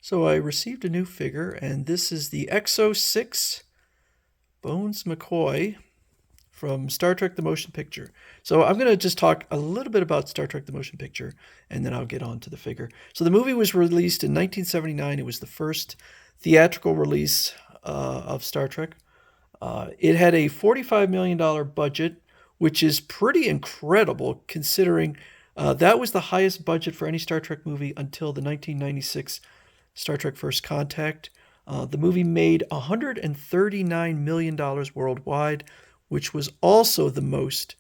So I received a new figure, and this is the EXO-6 Bones McCoy from Star Trek the Motion Picture. So I'm going to just talk a little bit about Star Trek the Motion Picture, and then I'll get on to the figure. So the movie was released in 1979. It was the first theatrical release of Star Trek. It had a $45 million budget, which is pretty incredible considering that was the highest budget for any Star Trek movie until the 1996 Star Trek First Contact. The movie made $139 million worldwide, which was also the most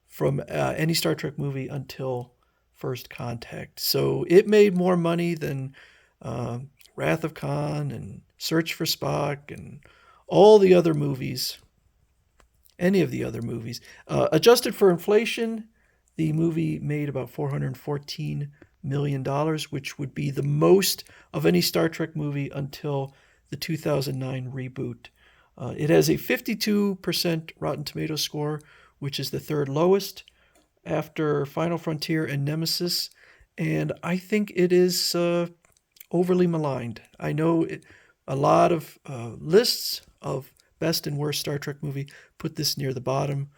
from any Star Trek movie until First Contact. So it made more money than Wrath of Khan and Search for Spock and all the other movies, any of the other movies. Adjusted for inflation, the movie made about $414 million, which would be the most of any Star Trek movie until the 2009 reboot. It has a 52% Rotten Tomatoes score, which is the third lowest after Final Frontier and Nemesis, and I think it is overly maligned. I know a lot of lists of best and worst Star Trek movie put this near the bottom.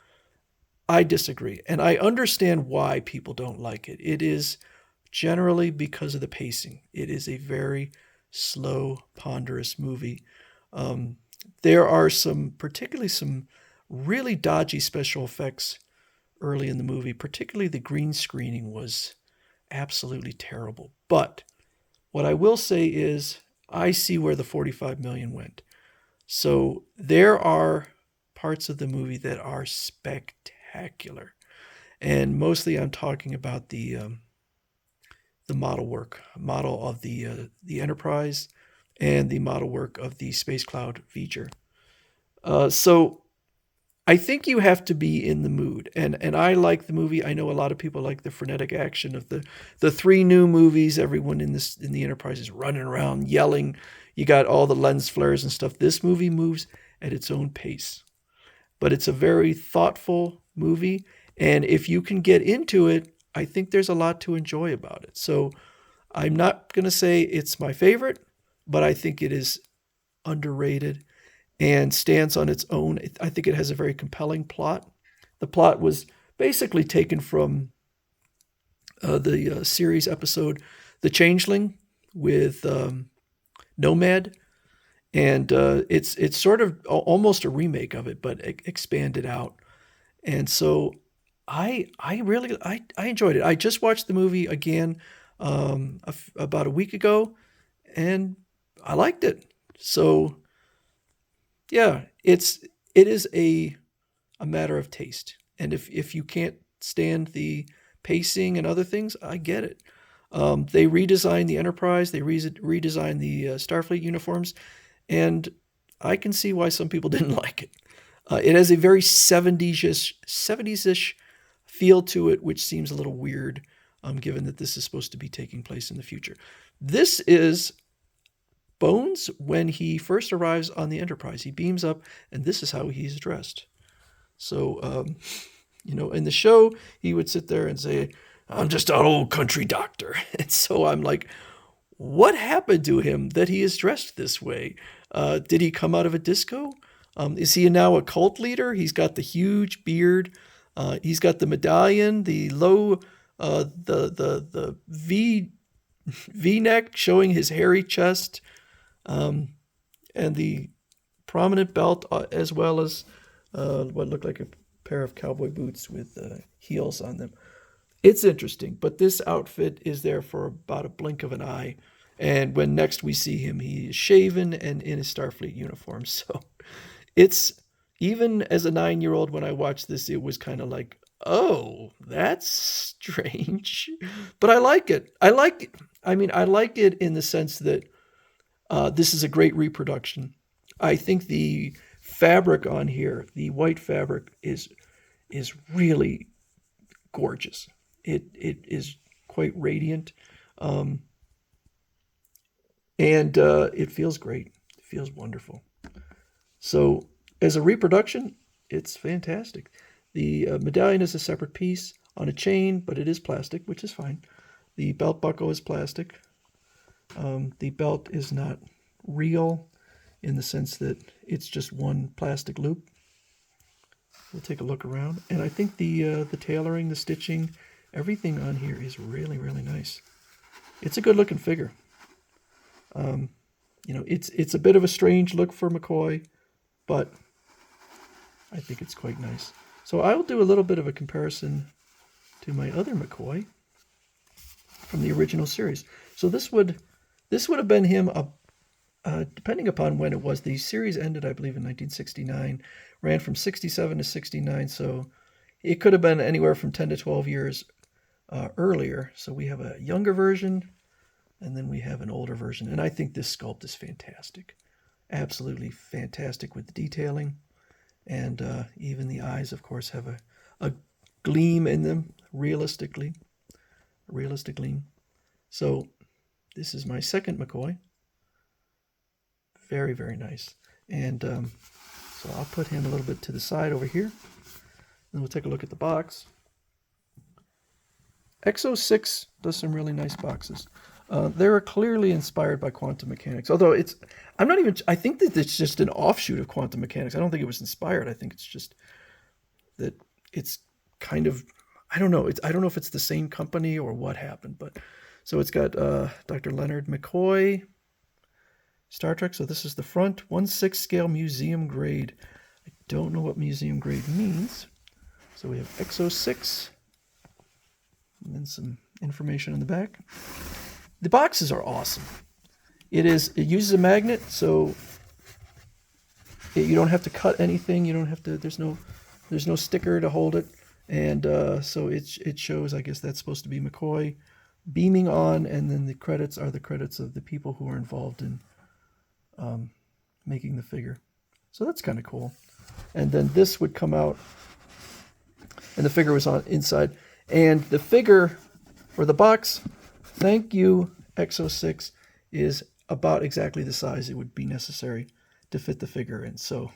I disagree, and I understand why people don't like it. It is generally because of the pacing. It is a very slow, ponderous movie. There are particularly some really dodgy special effects early in the movie. Particularly the green screening was absolutely terrible. But what I will say is I see where the 45 million went. So there are parts of the movie that are spectacular. And mostly I'm talking about the model of the Enterprise and the model work of the Space Cloud feature. So I think you have to be in the mood, and I like the movie. I know a lot of people like the frenetic action of the three new movies. Everyone in the Enterprise is running around yelling. You got all the lens flares and stuff. This movie moves at its own pace, but it's a very thoughtful movie, and if you can get into it, I think there's a lot to enjoy about it. So I'm not going to say it's my favorite, but I think it is underrated and stands on its own. I think it has a very compelling plot. The plot was basically taken from the series episode The Changeling with Nomad, and it's sort of almost a remake of it, but expanded out. And so I enjoyed it. I just watched the movie again about a week ago, and I liked it. So yeah, it is a matter of taste, and if you can't stand the pacing and other things, I get it. They redesigned the Enterprise, they redesigned the Starfleet uniforms, and I can see why some people didn't like it. It has a very 70s-ish feel to it, which seems a little weird, given that this is supposed to be taking place in the future. This is Bones when he first arrives on the Enterprise. He beams up, and this is how he's dressed. So, in the show, he would sit there and say, "I'm just an old country doctor." And so I'm like, what happened to him that he is dressed this way? Did he come out of a disco? Is he now a cult leader? He's got the huge beard. He's got the medallion, the low, the V neck showing his hairy chest, and the prominent belt, as well as what looked like a pair of cowboy boots with heels on them. It's interesting, but this outfit is there for about a blink of an eye. And when next we see him, he is shaven and in his Starfleet uniform. So it's, even as a 9-year-old, when I watched this, it was kind of like, oh, that's strange. But I like it. I like it in the sense that this is a great reproduction. I think the fabric on here, the white fabric, is really gorgeous. It is quite radiant, and it feels great. It feels wonderful. So as a reproduction, it's fantastic. The medallion is a separate piece on a chain, but it is plastic, which is fine. The belt buckle is plastic. The belt is not real in the sense that it's just one plastic loop. We'll take a look around, and I think the tailoring, the stitching, everything on here is really, really nice. It's a good looking figure. You know, it's a bit of a strange look for McCoy, but I think it's quite nice. So I'll do a little bit of a comparison to my other McCoy from the original series. So this would have been him, depending upon when it was. The series ended, I believe, in 1969, ran from 67 to 69, so it could have been anywhere from 10 to 12 years earlier. So we have a younger version, and then we have an older version. And I think this sculpt is fantastic. Absolutely fantastic with the detailing. And even the eyes, of course, have a gleam in them, realistic gleam. So this is my second McCoy. Very, very nice. And so I'll put him a little bit to the side over here. And we'll take a look at the box. EXO-6 does some really nice boxes. They're clearly inspired by quantum mechanics. Although I think that it's just an offshoot of quantum mechanics. I don't think it was inspired. I think it's just that it's kind of, I don't know. I don't know if it's the same company or what happened. But so it's got Dr. Leonard McCoy, Star Trek. So this is the front, 1/6 scale museum grade. I don't know what museum grade means. So we have EXO-6. And then some information on the back. The boxes are awesome. It uses a magnet, so you don't have to cut anything. You don't have to. There's no sticker to hold it, and so it shows. I guess that's supposed to be McCoy beaming on, and then the credits are the credits of the people who are involved in making the figure. So that's kind of cool. And then this would come out, and the figure was on inside. And the figure, or the box, thank you, EXO-6, is about exactly the size it would be necessary to fit the figure in. So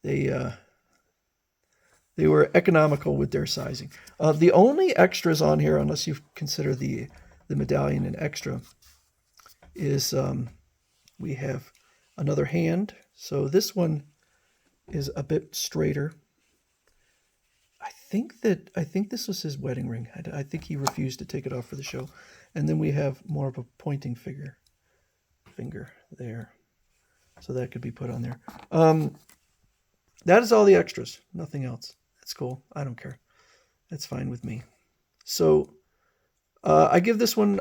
they were economical with their sizing. The only extras on here, unless you consider the medallion an extra, is we have another hand. So this one is a bit straighter. I think this was his wedding ring. I think he refused to take it off for the show. And then we have more of a pointing finger there. So that could be put on there. That is all the extras. Nothing else. That's cool. I don't care. That's fine with me. So I give this one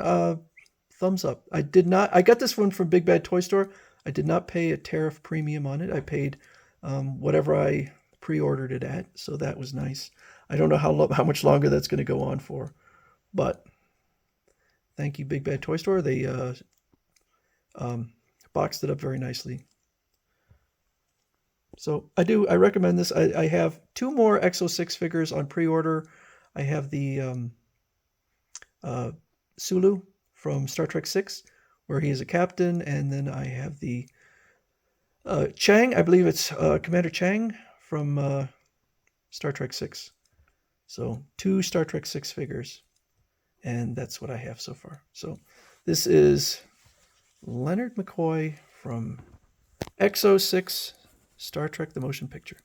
thumbs up. I got this one from Big Bad Toy Store. I did not pay a tariff premium on it. I paid whatever I pre-ordered it at. So that was nice. I don't know how much longer that's going to go on for, but thank you, Big Bad Toy Store. They boxed it up very nicely. So I recommend this. I have 2 more EXO-6 figures on pre-order. I have the Sulu from Star Trek 6, where he is a captain, and then I have the Chang. I believe it's Commander Chang from Star Trek 6. So 2 Star Trek 6 figures, and that's what I have so far. So this is Leonard McCoy from EXO-6 Star Trek The Motion Picture.